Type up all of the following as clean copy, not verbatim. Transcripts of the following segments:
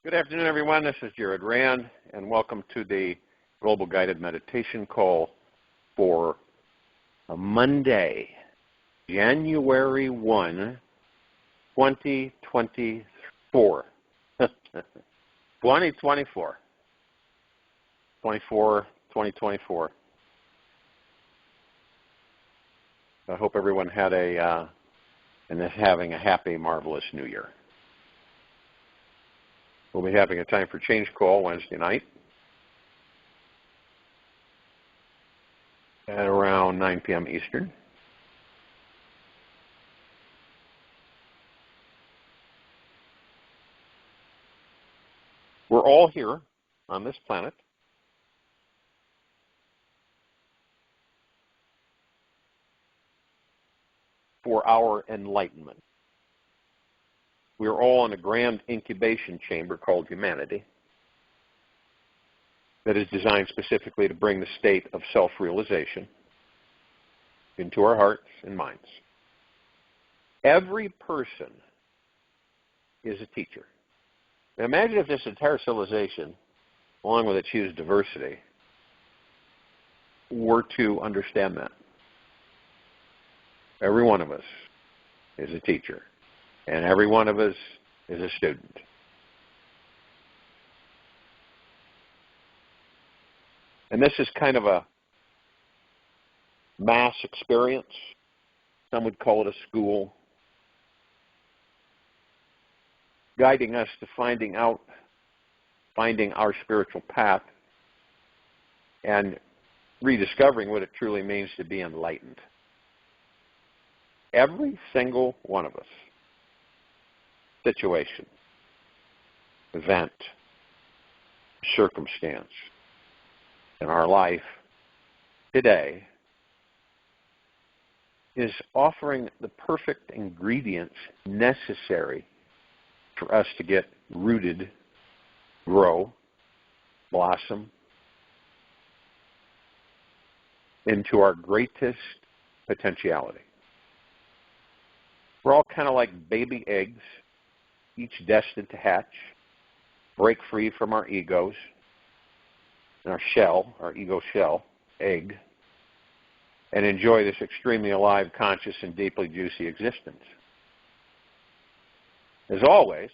Good afternoon, everyone. This is Jared Rand, and welcome to the Global Guided Meditation Call for a Monday, January 1, 2024. 2024. I hope everyone had and is having a happy, marvelous New Year. We'll be having a time for change call Wednesday night at around 9 p.m. Eastern. We're all here on this planet for our enlightenment. We are all in a grand incubation chamber called humanity that is designed specifically to bring the state of self-realization into our hearts and minds. Every person is a teacher. Now imagine if this entire civilization, along with its huge diversity, were to understand that. Every one of us is a teacher. And every one of us is a student. And this is kind of a mass experience. Some would call it a school, guiding us to finding our spiritual path and rediscovering what it truly means to be enlightened. Every single one of us. Situation, event, circumstance in our life today is offering the perfect ingredients necessary for us to get rooted, grow, blossom into our greatest potentiality. We're all kind of like baby eggs, each destined to hatch, break free from our egos and our ego shell, egg, and enjoy this extremely alive, conscious, and deeply juicy existence. As always,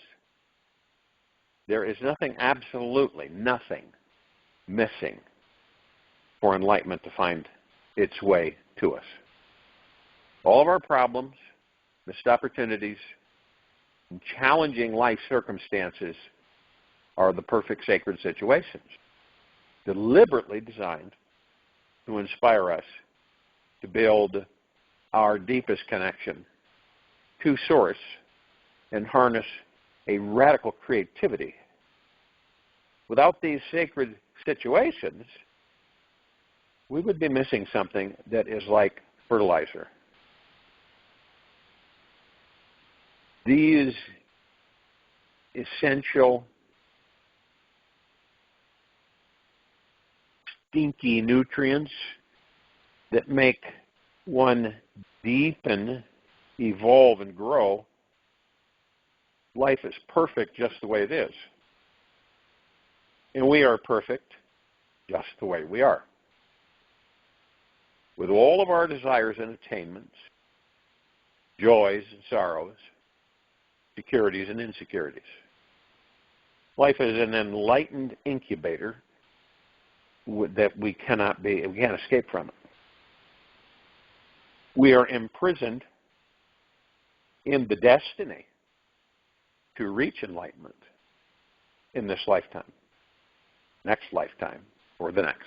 there is nothing, absolutely nothing, missing for enlightenment to find its way to us. All of our problems, missed opportunities, and challenging life circumstances are the perfect sacred situations, deliberately designed to inspire us to build our deepest connection to Source and harness a radical creativity. Without these sacred situations, we would be missing something that is like fertilizer. These essential, stinky nutrients that make one deepen, evolve, and grow, life is perfect just the way it is. And we are perfect just the way we are. With all of our desires and attainments, joys and sorrows, securities and insecurities. Life is an enlightened incubator that we can't escape from it. We are imprisoned in the destiny to reach enlightenment in this lifetime, next lifetime, or the next.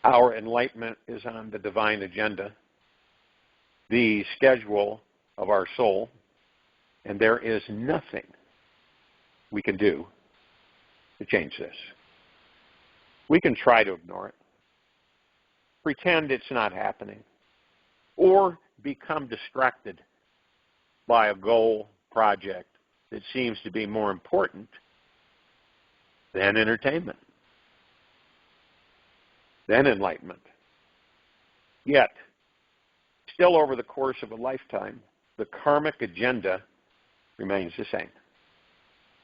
Our enlightenment is on the divine agenda, the schedule of our soul, and there is nothing we can do to change this. We can try to ignore it, pretend it's not happening, or become distracted by a goal, project that seems to be more important than entertainment, than enlightenment. Yet, still over the course of a lifetime, the karmic agenda remains the same.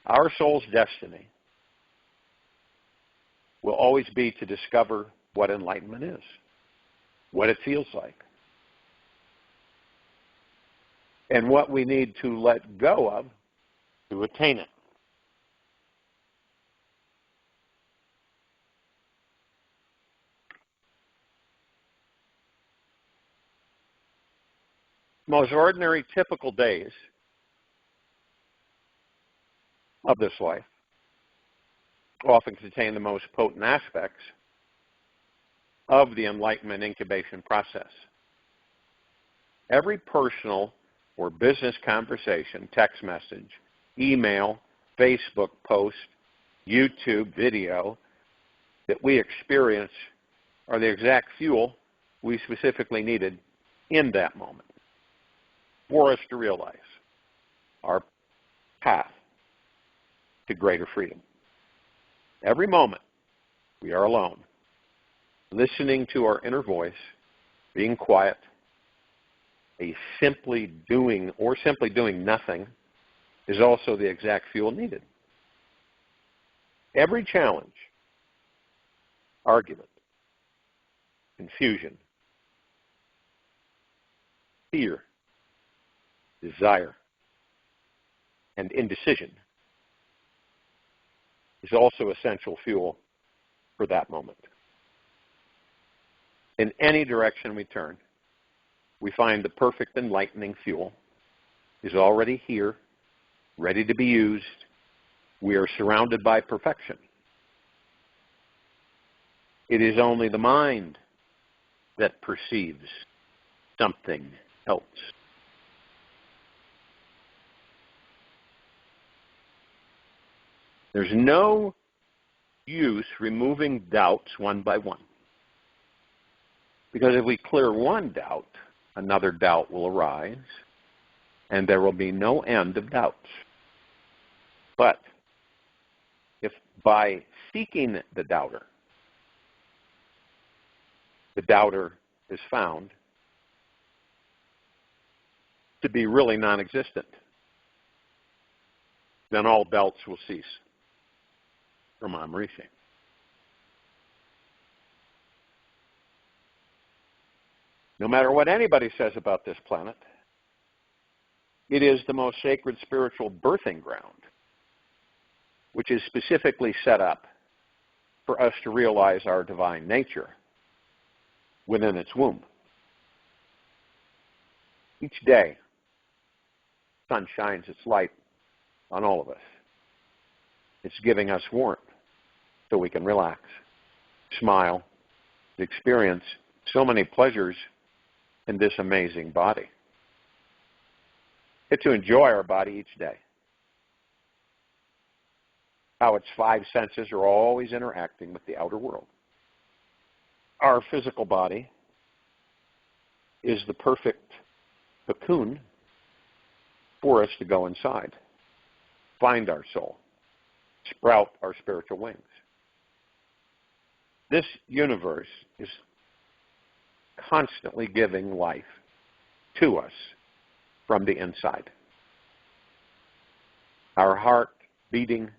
Our soul's destiny will always be to discover what enlightenment is, what it feels like, and what we need to let go of to attain it. Most ordinary, typical days of this life often contain the most potent aspects of the enlightenment incubation process. Every personal or business conversation, text message, email, Facebook post, YouTube video that we experience are the exact fuel we specifically needed in that moment for us to realize our path to greater freedom. Every moment we are alone, listening to our inner voice, being quiet, simply doing nothing is also the exact fuel needed. Every challenge, argument, confusion, fear, desire, and indecision is also essential fuel for that moment. In any direction we turn, we find the perfect enlightening fuel is already here, ready to be used. We are surrounded by perfection. It is only the mind that perceives something else. There's no use removing doubts one by one. Because if we clear one doubt, another doubt will arise, and there will be no end of doubts. But if by seeking the doubter is found to be really non-existent, then all doubts will cease from Amrishi. No matter what anybody says about this planet, it is the most sacred spiritual birthing ground, which is specifically set up for us to realize our divine nature within its womb. Each day, the sun shines its light on all of us. It's giving us warmth so we can relax, smile, experience so many pleasures in this amazing body. Get to enjoy our body each day. How its five senses are always interacting with the outer world. Our physical body is the perfect cocoon for us to go inside, find our soul, sprout our spiritual wings. This universe is constantly giving life to us from the inside. Our heart beating,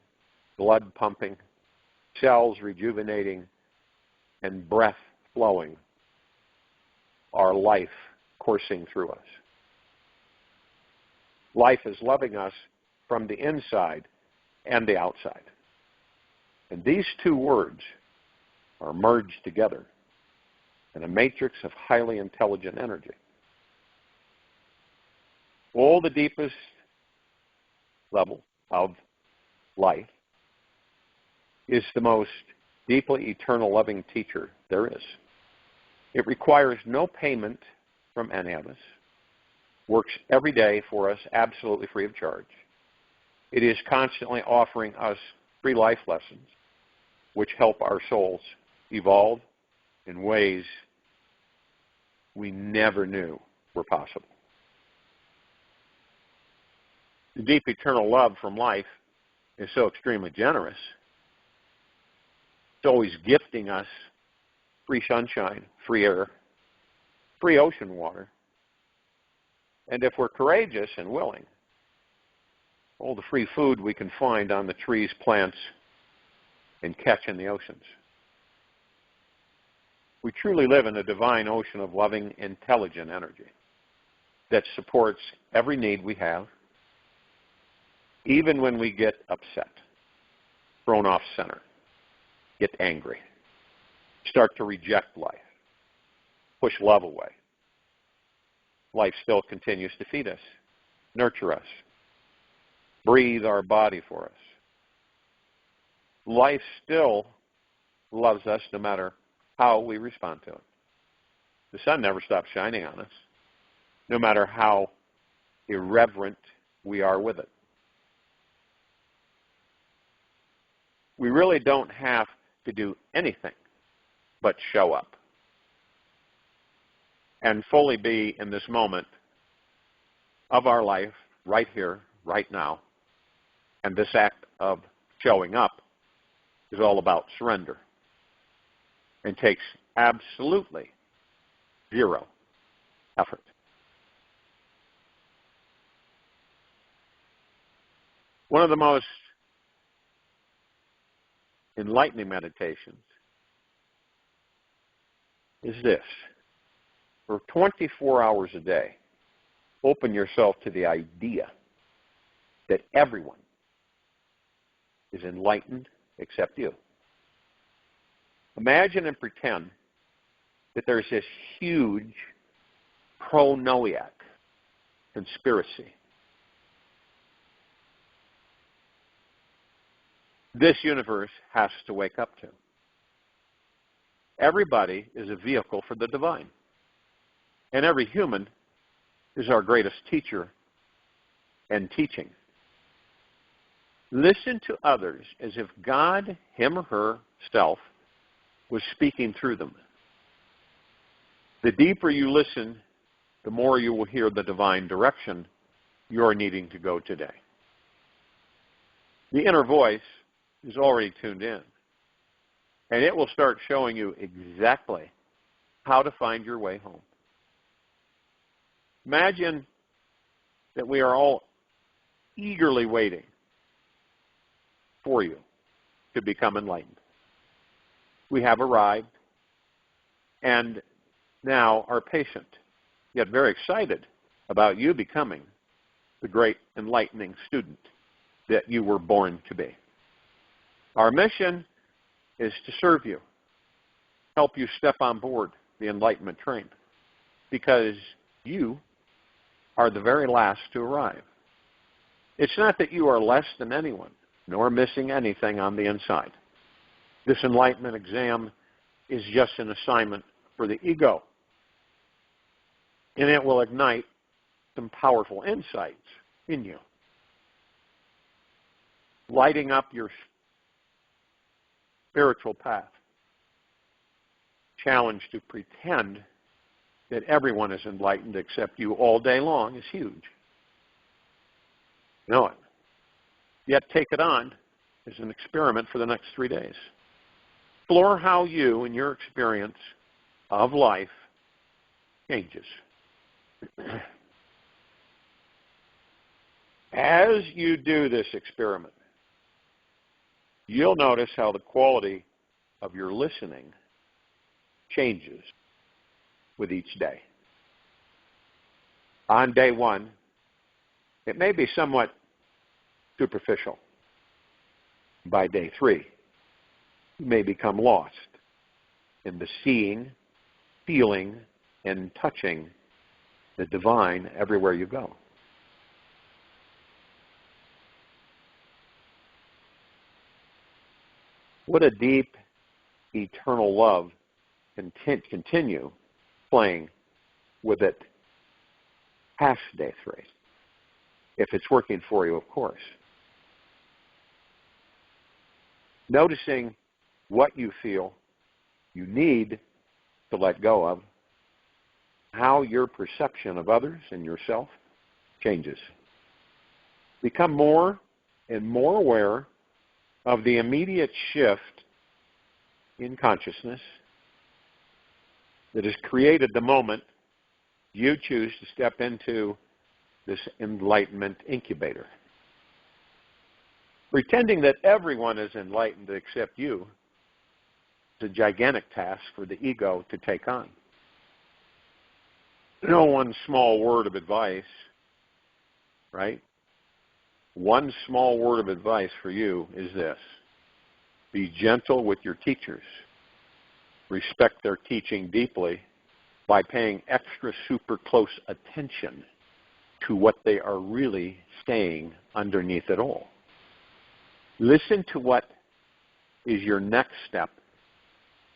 blood pumping, cells rejuvenating, and breath flowing, our life coursing through us. Life is loving us from the inside and the outside. And these two words are merged together in a matrix of highly intelligent energy. All the deepest level of life is the most deeply eternal loving teacher there is. It requires no payment from any of us, works every day for us absolutely free of charge. It is constantly offering us free life lessons which help our souls evolve in ways we never knew were possible. The deep eternal love from life is so extremely generous. It's always gifting us free sunshine, free air, free ocean water. And if we're courageous and willing, all the free food we can find on the trees, plants, and catch in the oceans. We truly live in a divine ocean of loving, intelligent energy that supports every need we have, even when we get upset, thrown off center, get angry, start to reject life, push love away. Life still continues to feed us, nurture us, breathe our body for us. Life still loves us no matter how we respond to it. The sun never stops shining on us, no matter how irreverent we are with it. We really don't have to do anything but show up and fully be in this moment of our life, right here, right now. And this act of showing up is all about surrender and takes absolutely zero effort. One of the most enlightening meditations is this. For 24 hours a day, open yourself to the idea that everyone is enlightened except you. Imagine and pretend that there's this huge pro-Noahic conspiracy. This universe has to wake up to. Everybody is a vehicle for the divine. And every human is our greatest teacher and teaching. Listen to others as if God, him or herself, was speaking through them. The deeper you listen, the more you will hear the divine direction you're needing to go today. The inner voice is already tuned in, and it will start showing you exactly how to find your way home. Imagine that we are all eagerly waiting for you to become enlightened. We have arrived and now are patient, yet very excited about you becoming the great enlightening student that you were born to be. Our mission is to serve you, help you step on board the enlightenment train, because you are the very last to arrive. It's not that you are less than anyone, nor missing anything on the inside. This enlightenment exam is just an assignment for the ego, and it will ignite some powerful insights in you, lighting up your spiritual path. Challenge to pretend that everyone is enlightened except you all day long is huge. Know it. Yet take it on as an experiment for the next 3 days. Explore how you and your experience of life changes. As you do this experiment, you'll notice how the quality of your listening changes with each day. On day one, it may be somewhat superficial. By day 3, you may become lost in the seeing, feeling, and touching the divine everywhere you go. What a deep, eternal love can continue playing with it past day 3, if it's working for you, of course. Noticing what you feel you need to let go of, how your perception of others and yourself changes. Become more and more aware of the immediate shift in consciousness that has created the moment you choose to step into this enlightenment incubator. Pretending that everyone is enlightened except you is a gigantic task for the ego to take on. No one small word of advice, right? One small word of advice for you is this. Be gentle with your teachers. Respect their teaching deeply by paying extra super close attention to what they are really saying underneath it all. Listen to what is your next step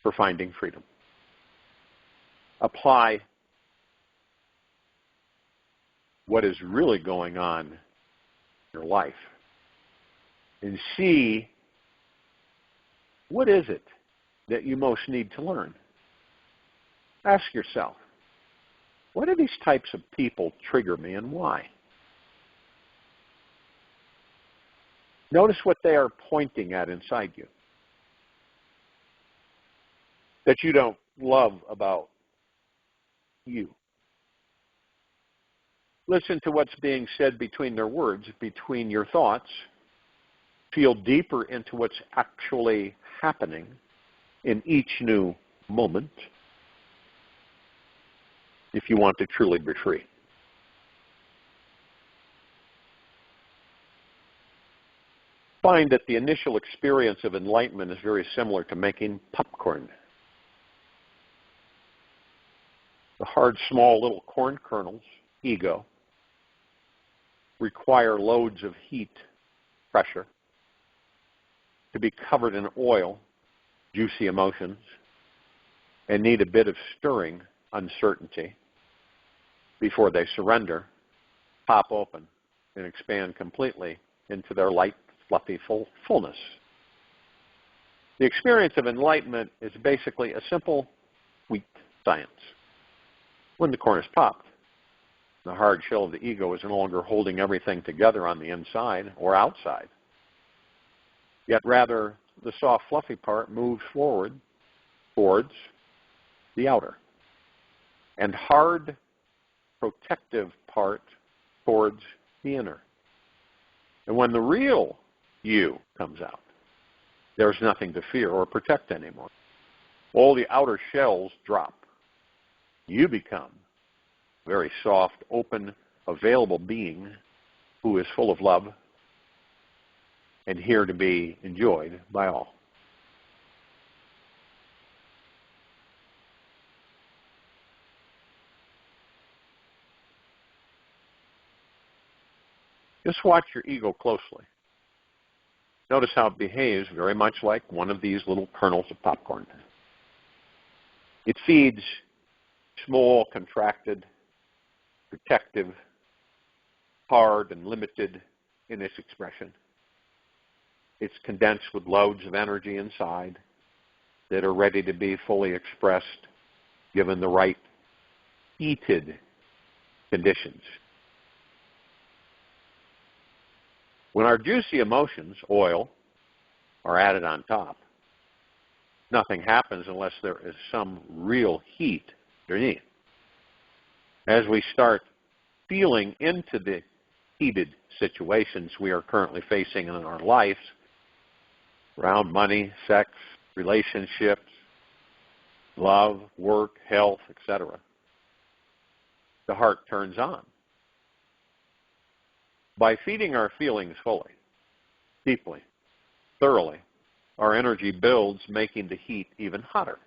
for finding freedom. Apply what is really going on in your life and see what is it that you most need to learn. Ask yourself, what do these types of people trigger me and why? Notice what they are pointing at inside you that you don't love about you. Listen to what's being said between their words, between your thoughts. Feel deeper into what's actually happening in each new moment if you want to truly be free. Find that the initial experience of enlightenment is very similar to making popcorn. The hard, small little corn kernels, ego, require loads of heat, pressure, to be covered in oil, juicy emotions, and need a bit of stirring, uncertainty, before they surrender, pop open, and expand completely into their light, fluffy fullness. The experience of enlightenment is basically a simple, sweet science. When the corn is popped, the hard shell of the ego is no longer holding everything together on the inside or outside. Yet rather, the soft, fluffy part moves forward towards the outer. And hard, protective part towards the inner. And when the real you comes out, there's nothing to fear or protect anymore. All the outer shells drop. You become a very soft, open, available being who is full of love and here to be enjoyed by all. Just watch your ego closely. Notice how it behaves very much like one of these little kernels of popcorn. It feeds small, contracted, protective, hard, and limited in its expression. It's condensed with loads of energy inside that are ready to be fully expressed given the right heated conditions. When our juicy emotions, oil, are added on top, nothing happens unless there is some real heat underneath. As we start feeling into the heated situations we are currently facing in our lives, around money, sex, relationships, love, work, health, etc., the heart turns on. By feeding our feelings fully, deeply, thoroughly, our energy builds, making the heat even hotter.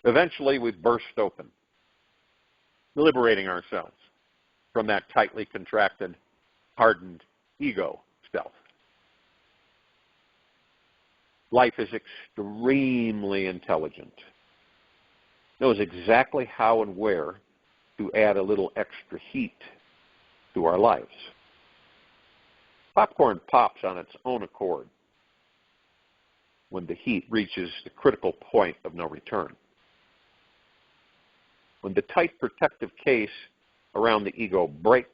Eventually, we burst open, liberating ourselves from that tightly contracted, hardened ego self. Life is extremely intelligent. Knows exactly how and where to add a little extra heat to our lives. Popcorn pops on its own accord when the heat reaches the critical point of no return. When the tight protective case around the ego breaks,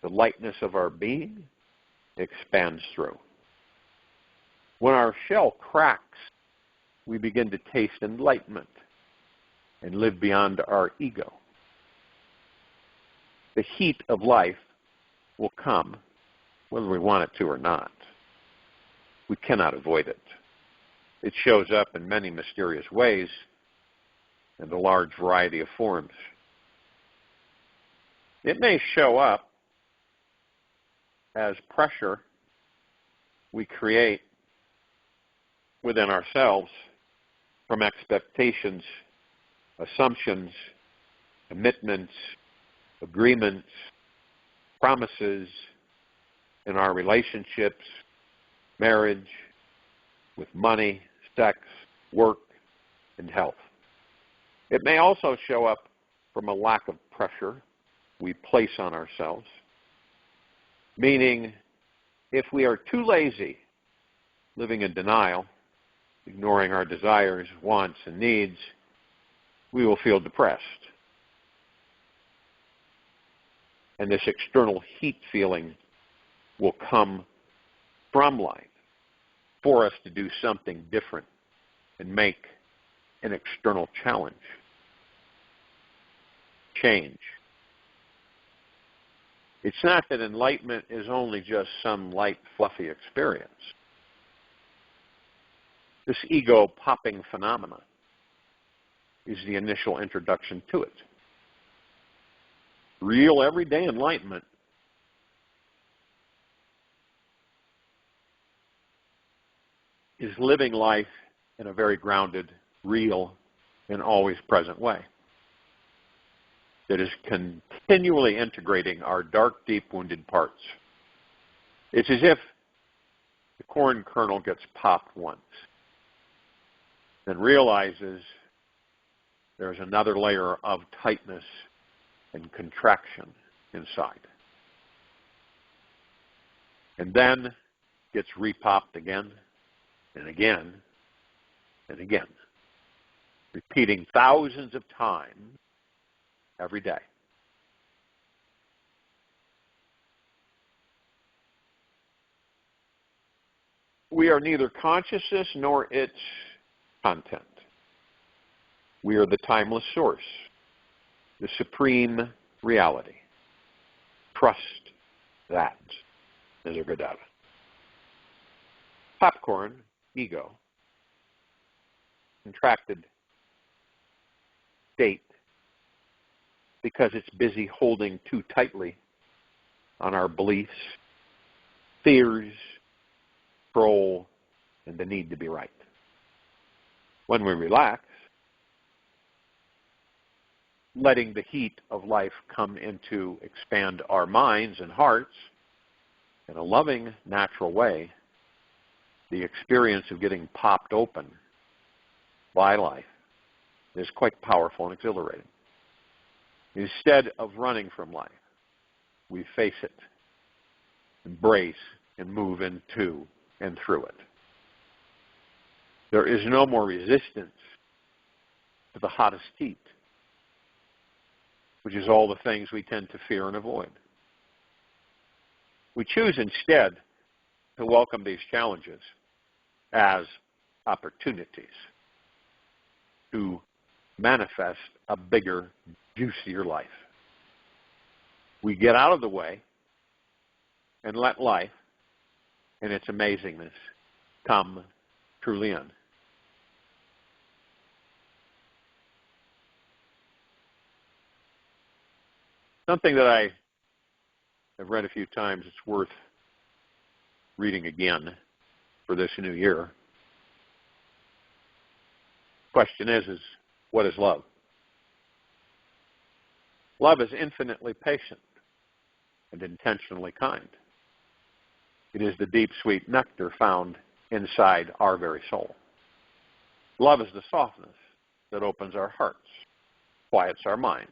the lightness of our being expands through. When our shell cracks, we begin to taste enlightenment and live beyond our ego. The heat of life will come whether we want it to or not. We cannot avoid it. It shows up in many mysterious ways and a large variety of forms. It may show up as pressure we create within ourselves from expectations, assumptions, commitments, agreements, promises in our relationships, marriage, with money, sex, work, and health. It may also show up from a lack of pressure we place on ourselves, meaning if we are too lazy, living in denial, ignoring our desires, wants, and needs, we will feel depressed. And this external heat feeling will come from life for us to do something different and make an external challenge. Change. It's not that enlightenment is only just some light, fluffy experience. This ego-popping phenomena is the initial introduction to it. Real everyday enlightenment is living life in a very grounded, real, and always present way that is continually integrating our dark, deep, wounded parts. It's as if the corn kernel gets popped once, then realizes there's another layer of tightness and contraction inside. And then gets repopped again and again and again, repeating thousands of times every day. We are neither consciousness nor its content. We are the timeless source, the supreme reality. Trust that, Nisargadatta. Popcorn, ego, contracted state, because it's busy holding too tightly on our beliefs, fears, control, and the need to be right. When we relax, letting the heat of life come in to expand our minds and hearts in a loving, natural way, the experience of getting popped open by life is quite powerful and exhilarating. Instead of running from life, we face it, embrace, and move into and through it. There is no more resistance to the hottest heat, which is all the things we tend to fear and avoid. We choose instead to welcome these challenges as opportunities to manifest a bigger, juicier life. We get out of the way and let life and its amazingness come truly in. Something that I have read a few times, it's worth reading again for this new year. Question is what is love? Love is infinitely patient and intentionally kind. It is the deep, sweet nectar found inside our very soul. Love is the softness that opens our hearts, quiets our minds.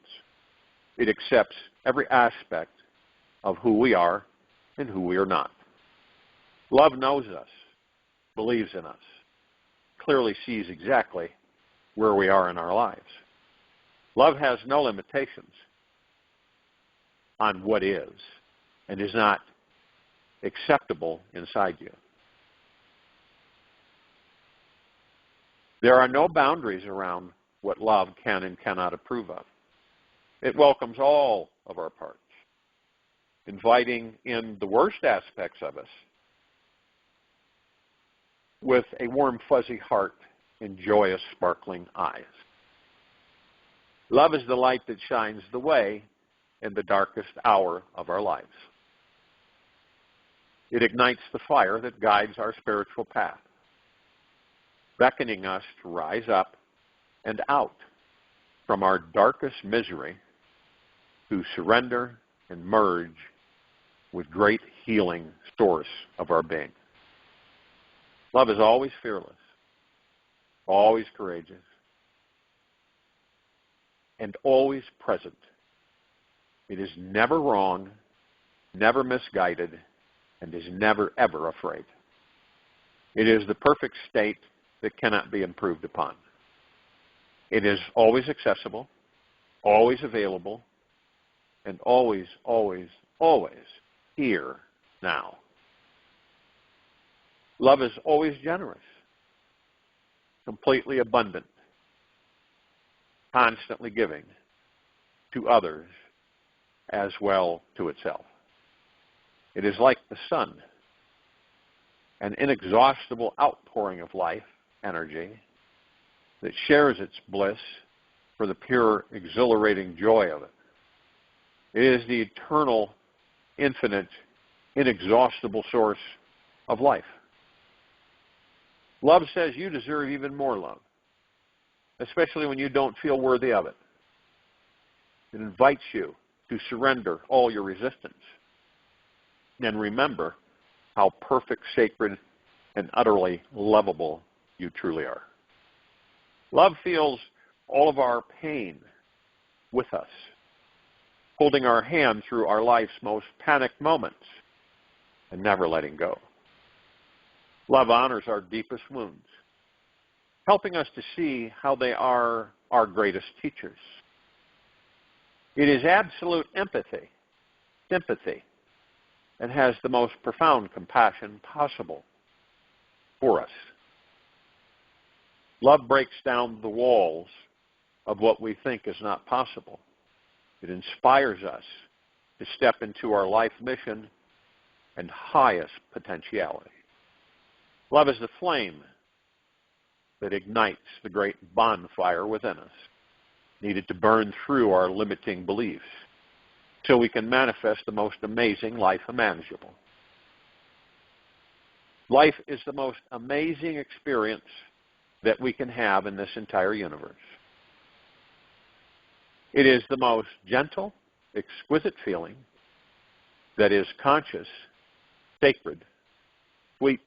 It accepts every aspect of who we are and who we are not. Love knows us, believes in us, clearly sees exactly where we are in our lives. Love has no limitations on what is and is not acceptable inside you. There are no boundaries around what love can and cannot approve of. It welcomes all of our parts, inviting in the worst aspects of us with a warm, fuzzy heart and joyous, sparkling eyes. Love is the light that shines the way in the darkest hour of our lives. It ignites the fire that guides our spiritual path, beckoning us to rise up and out from our darkest misery to surrender and merge with great healing source of our being. Love is always fearless, always courageous, and always present. It is never wrong, never misguided, and is never, ever afraid. It is the perfect state that cannot be improved upon. It is always accessible, always available, and always, always, always here now. Love is always generous, completely abundant, constantly giving to others as well to itself. It is like the sun, an inexhaustible outpouring of life, energy, that shares its bliss for the pure, exhilarating joy of it. It is the eternal, infinite, inexhaustible source of life. Love says you deserve even more love, especially when you don't feel worthy of it. It invites you to surrender all your resistance and remember how perfect, sacred, and utterly lovable you truly are. Love feels all of our pain with us, holding our hand through our life's most panicked moments and never letting go. Love honors our deepest wounds, helping us to see how they are our greatest teachers. It is absolute empathy, sympathy, and has the most profound compassion possible for us. Love breaks down the walls of what we think is not possible. It inspires us to step into our life mission and highest potentiality. Love is the flame that ignites the great bonfire within us, needed to burn through our limiting beliefs so we can manifest the most amazing life imaginable. Life is the most amazing experience that we can have in this entire universe. It is the most gentle, exquisite feeling that is conscious, sacred, sweet,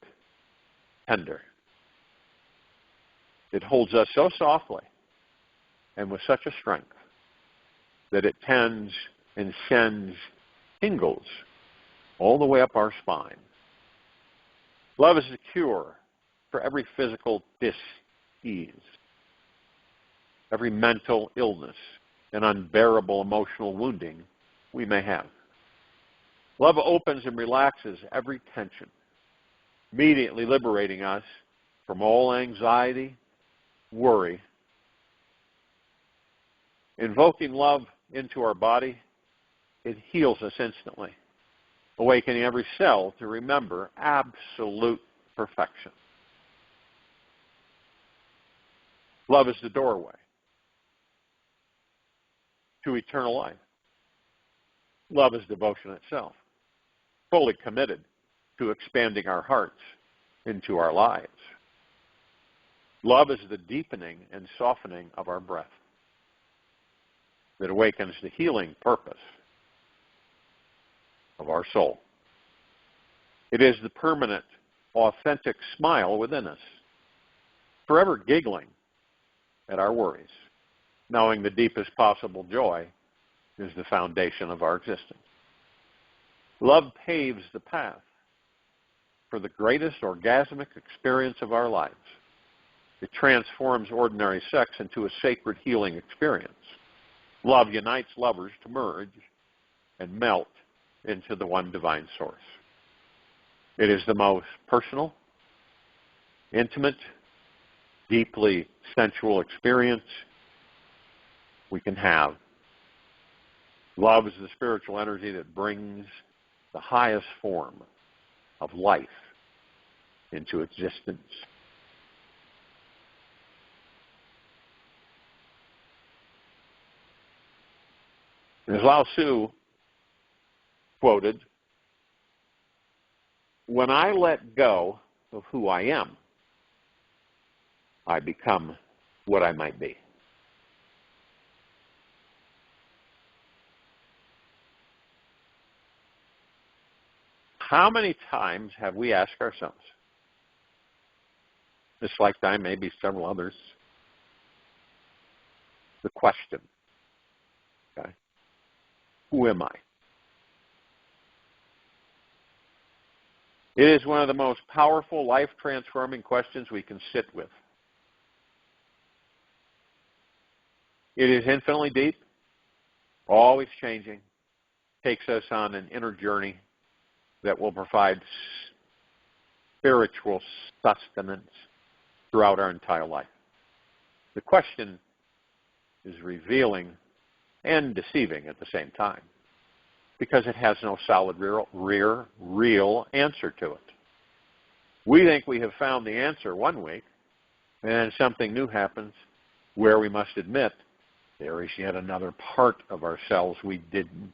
tender. It holds us so softly and with such a strength that it tends and sends tingles all the way up our spine. Love is the cure for every physical dis-ease, every mental illness and unbearable emotional wounding we may have. Love opens and relaxes every tension, immediately liberating us from all anxiety, worry. Invoking love into our body, it heals us instantly, awakening every cell to remember absolute perfection. Love is the doorway to eternal life. Love is devotion itself, fully committed to expanding our hearts into our lives. Love is the deepening and softening of our breath that awakens the healing purpose of our soul. It is the permanent, authentic smile within us, forever giggling at our worries, knowing the deepest possible joy is the foundation of our existence. Love paves the path for the greatest orgasmic experience of our lives. It transforms ordinary sex into a sacred healing experience. Love unites lovers to merge and melt into the one divine source. It is the most personal, intimate, deeply sensual experience we can have. Love is the spiritual energy that brings the highest form of life into existence. As Lao Tzu quoted, "When I let go of who I am, I become what I might be." How many times have we asked ourselves, this lifetime, maybe several others, the question, okay, who am I? It is one of the most powerful, life-transforming questions we can sit with. It is infinitely deep, always changing, takes us on an inner journey that will provide spiritual sustenance throughout our entire life. The question is revealing and deceiving at the same time, because it has no solid, real answer to it. We think we have found the answer one week, and then something new happens where we must admit there is yet another part of ourselves we didn't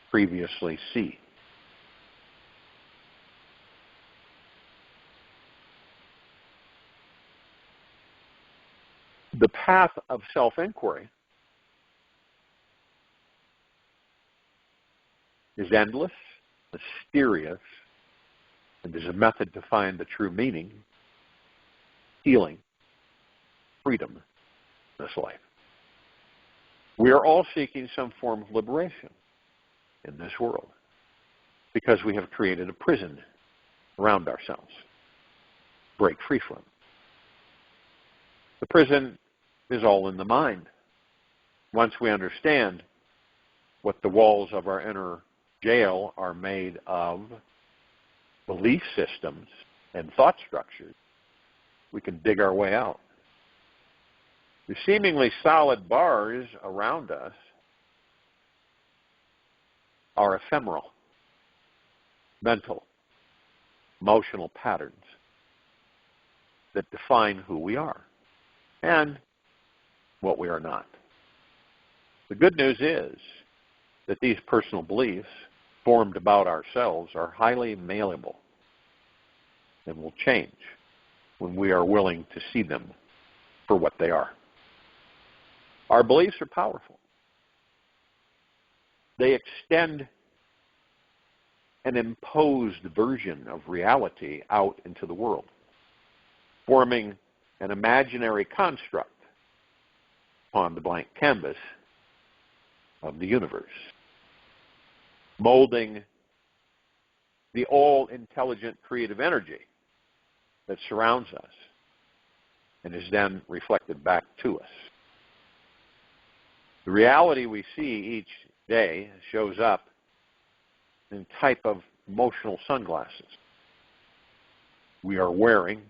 previously see. The path of self-inquiry is endless, mysterious, and is a method to find the true meaning, healing, freedom in this life. We are all seeking some form of liberation in this world because we have created a prison around ourselves. Break free from. The prison is all in the mind. Once we understand what the walls of our inner jail are made of, belief systems and thought structures, we can dig our way out. The seemingly solid bars around us are ephemeral, mental, emotional patterns that define who we are and what we are not. The good news is that these personal beliefs formed about ourselves are highly malleable and will change when we are willing to see them for what they are. Our beliefs are powerful. They extend an imposed version of reality out into the world, forming an imaginary construct upon the blank canvas of the universe, molding the all-intelligent creative energy that surrounds us and is then reflected back to us. The reality we see each day shows up in type of emotional sunglasses we are wearing.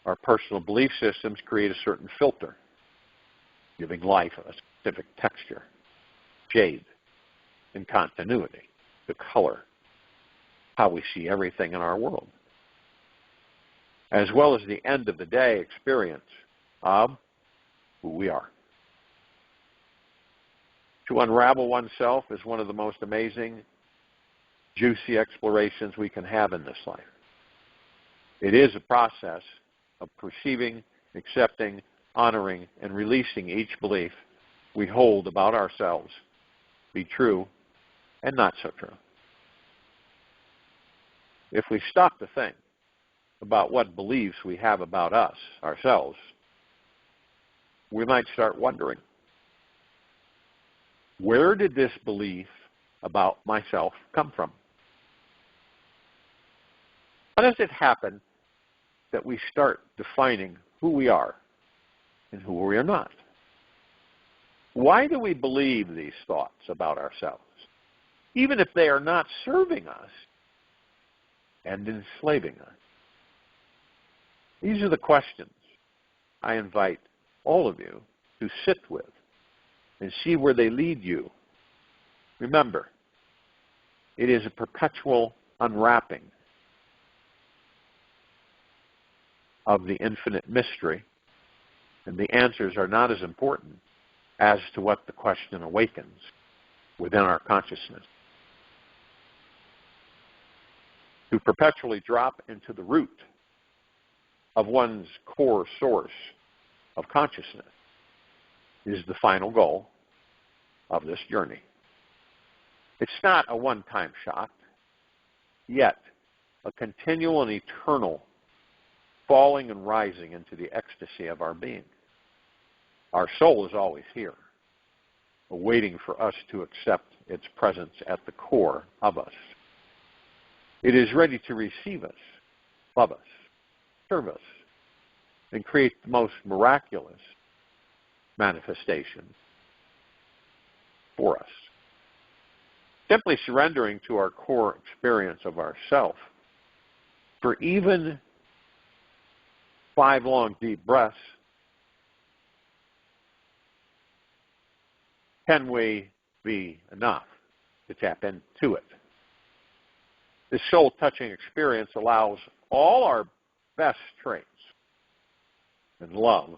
Our personal belief systems create a certain filter, giving life a specific texture, shade, and continuity, the color, how we see everything in our world, as well as the end of the day experience of who we are. To unravel oneself is one of the most amazing, juicy explorations we can have in this life. It is a process of perceiving, accepting, honoring, and releasing each belief we hold about ourselves, be true and not so true. If we stop to think about what beliefs we have about us, ourselves, we might start wondering, where did this belief about myself come from? How does it happen that we start defining who we are and who we are not? Why do we believe these thoughts about ourselves, even if they are not serving us and enslaving us? These are the questions I invite all of you to sit with and see where they lead you. Remember, It is a perpetual unwrapping of the infinite mystery, and the answers are not as important as to what the question awakens within our consciousness. To perpetually drop into the root of one's core source of consciousness is the final goal of this journey. It's not a one-time shot, yet a continual and eternal falling and rising into the ecstasy of our being. Our soul is always here, waiting for us to accept its presence at the core of us. It is ready to receive us, love us, serve us, and create the most miraculous manifestation for us. Simply surrendering to our core experience of ourself for even 5 long deep breaths, can we be enough to tap into it? This soul-touching experience allows all our best traits and love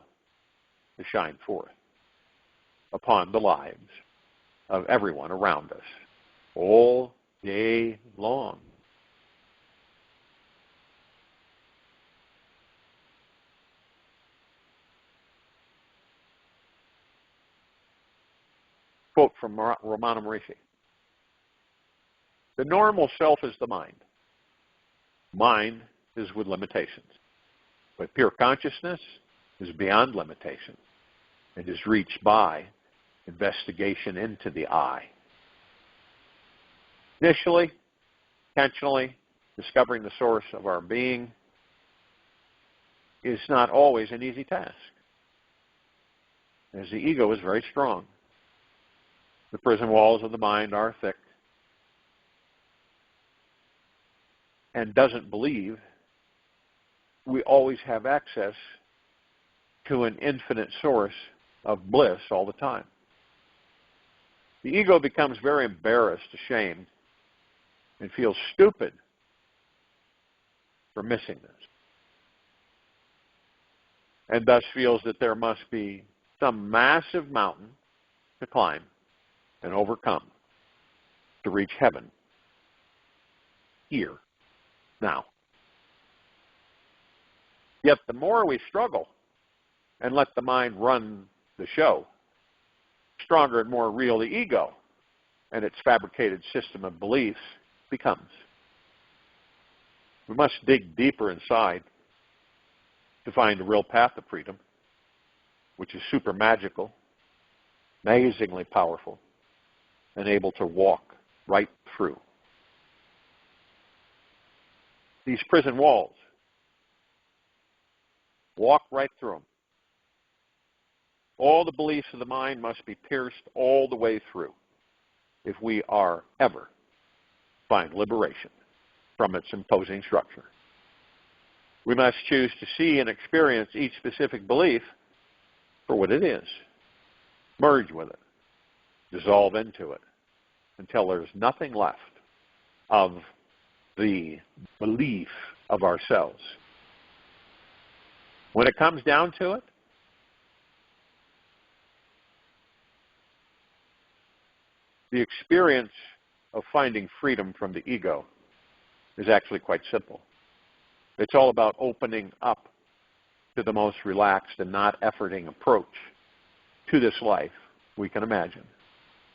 to shine forth upon the lives of everyone around us all day long. Quote from Romana Murici. The normal self is the mind. Mind is with limitations. But pure consciousness is beyond limitations. It is reached by investigation into the I. Initially, intentionally discovering the source of our being is not always an easy task, as the ego is very strong. The prison walls of the mind are thick and doesn't believe we always have access to an infinite source of bliss all the time. The ego becomes very embarrassed, ashamed, and feels stupid for missing this, and thus feels that there must be some massive mountain to climb and overcome to reach heaven here, now. Yet the more we struggle and let the mind run the show, stronger and more real the ego and its fabricated system of beliefs becomes. We must dig deeper inside to find the real path of freedom, which is super magical, amazingly powerful, and able to walk right through these prison walls. Walk right through them. All the beliefs of the mind must be pierced all the way through if we are ever find liberation from its imposing structure. We must choose to see and experience each specific belief for what it is. Merge with it. Dissolve into it until there's nothing left of the belief of ourselves. When it comes down to it, the experience of finding freedom from the ego is actually quite simple. It's all about opening up to the most relaxed and not efforting approach to this life we can imagine.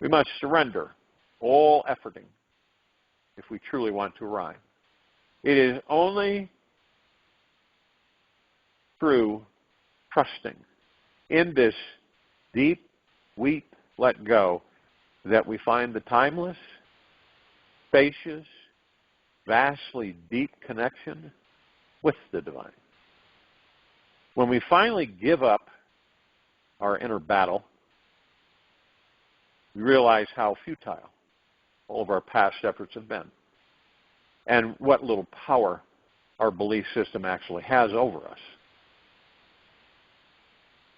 We must surrender all efforting if we truly want to arrive. It is only through trusting in this deep, weep, let go that we find the timeless, spacious, vastly deep connection with the divine. When we finally give up our inner battle, we realize how futile all of our past efforts have been and what little power our belief system actually has over us.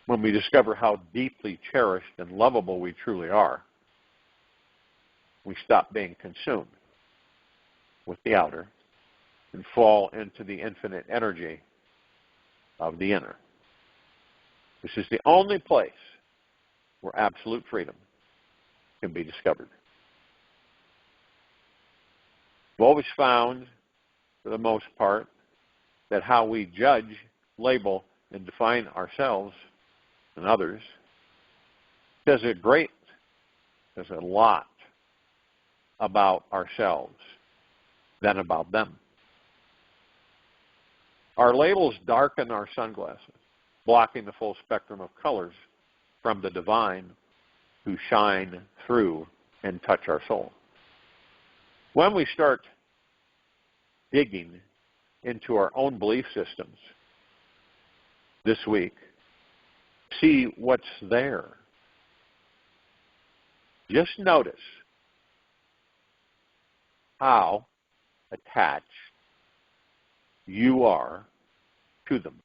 When we discover how deeply cherished and lovable we truly are, we stop being consumed with the outer and fall into the infinite energy of the inner. This is the only place where absolute freedom can be discovered. I've always found, for the most part, that how we judge, label, and define ourselves and others says a lot about ourselves than about them. Our labels darken our sunglasses, blocking the full spectrum of colors from the divine who shine through and touch our soul. When we start digging into our own belief systems this week, see what's there. Just notice how attached you are to them.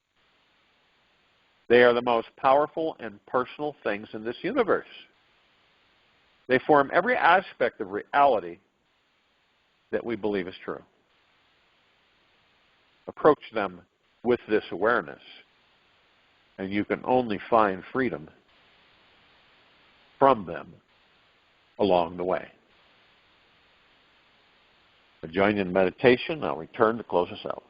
They are the most powerful and personal things in this universe. They form every aspect of reality that we believe is true. Approach them with this awareness, and you can only find freedom from them along the way. I join you in meditation. I'll return to close us out.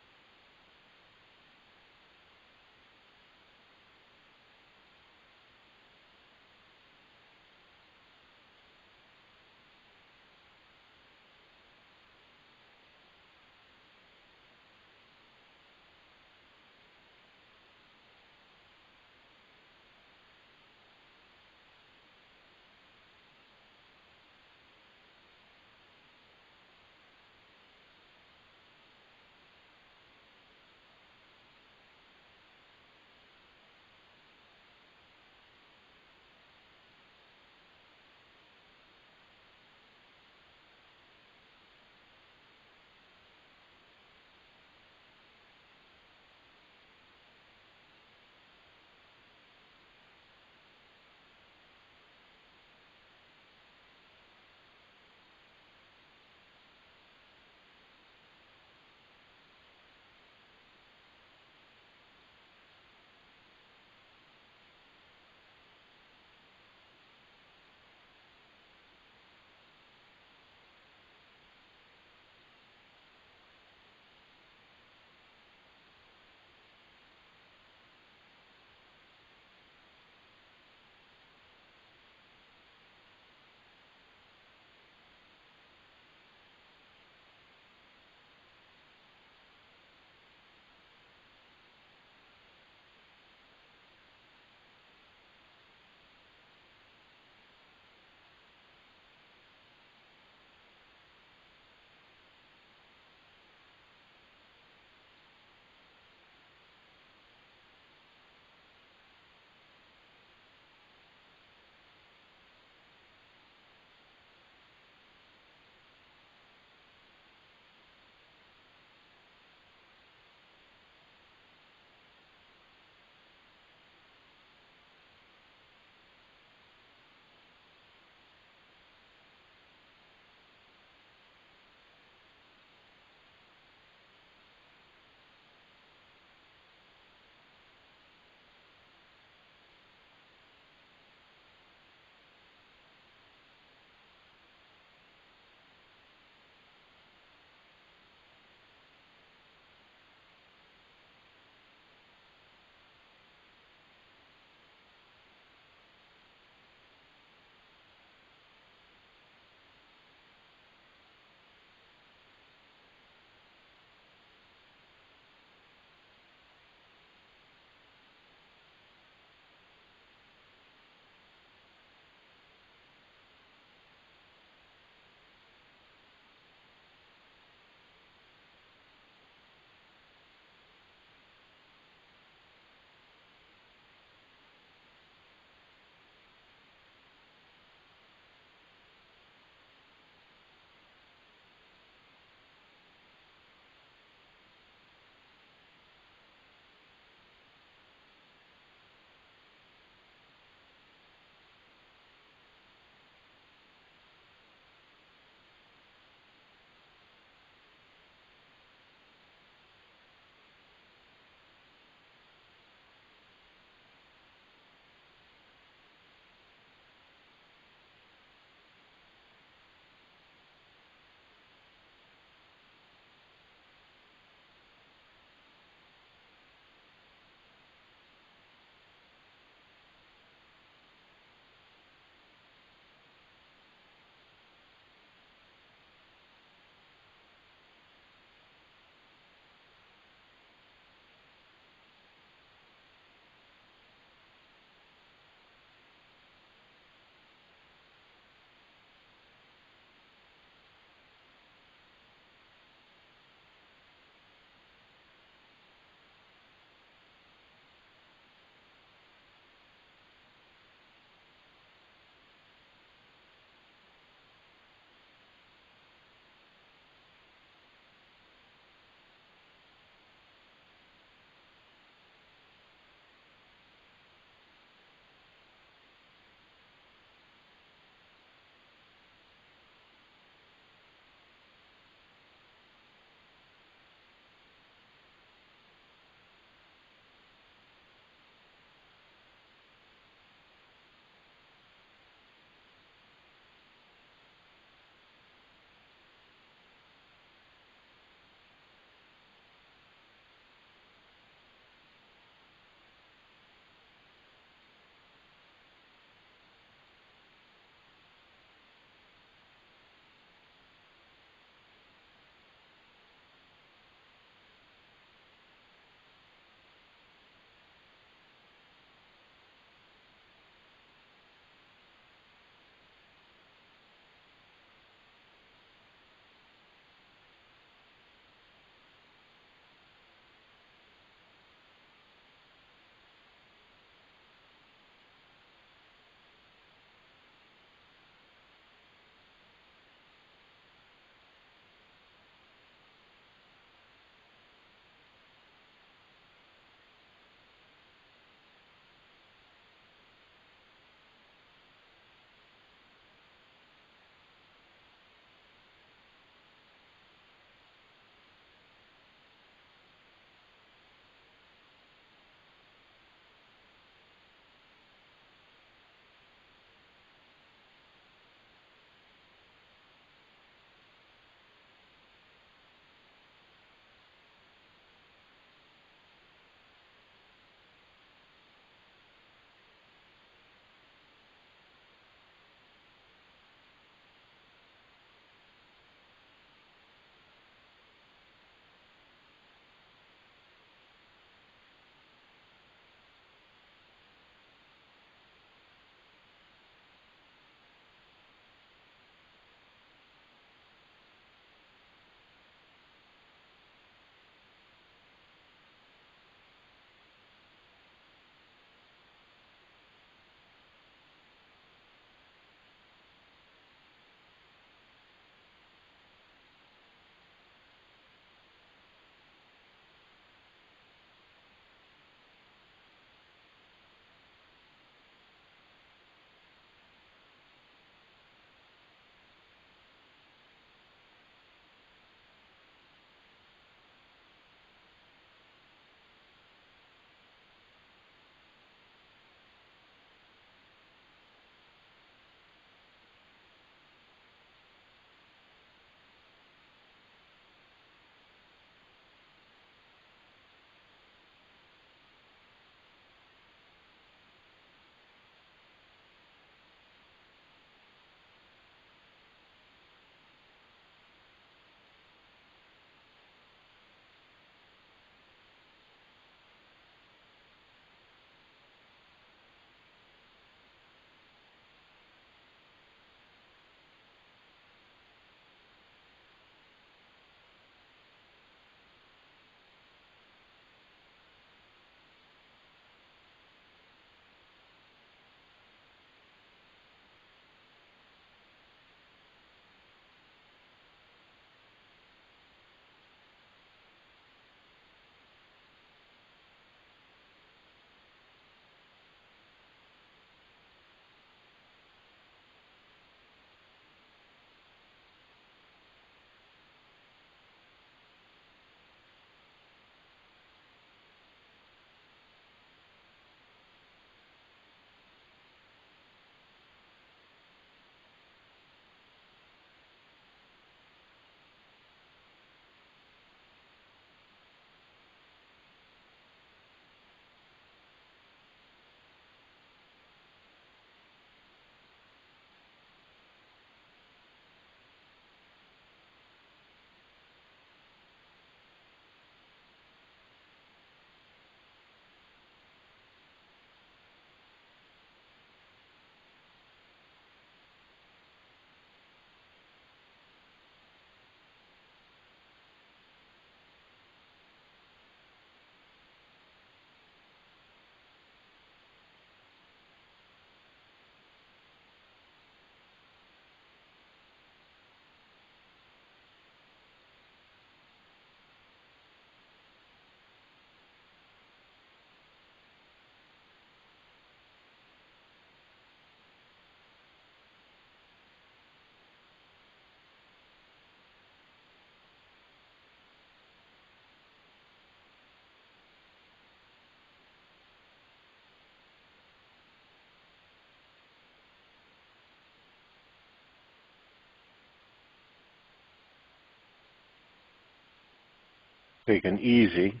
Take an easy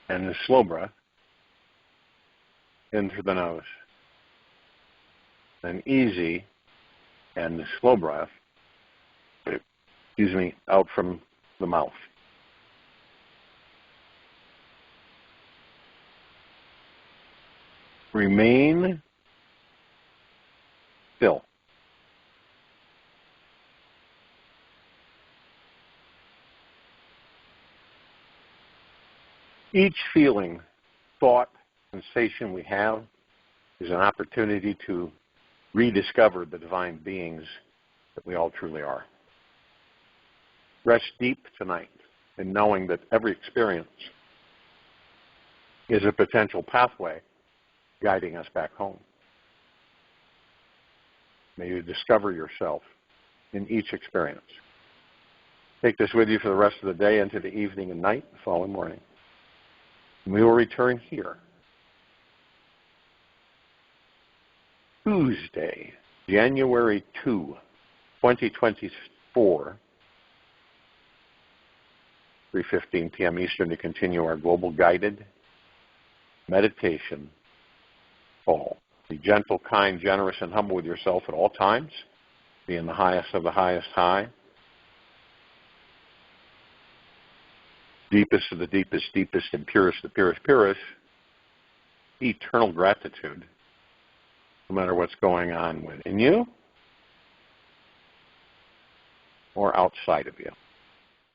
and a slow breath in through the nose. An easy and a slow breath, out from the mouth. Remain still. Each feeling, thought, sensation we have is an opportunity to rediscover the divine beings that we all truly are. Rest deep tonight in knowing that every experience is a potential pathway guiding us back home. May you discover yourself in each experience. Take this with you for the rest of the day, into the evening and night, the following morning. We will return here Tuesday, January 2, 2024, 3:15 p.m. Eastern, to continue our global guided meditation call. Be gentle, kind, generous, and humble with yourself at all times. Be in the highest of the highest high. Deepest of the deepest, deepest, and purest of the purest, purest. Eternal gratitude, no matter what's going on within you or outside of you.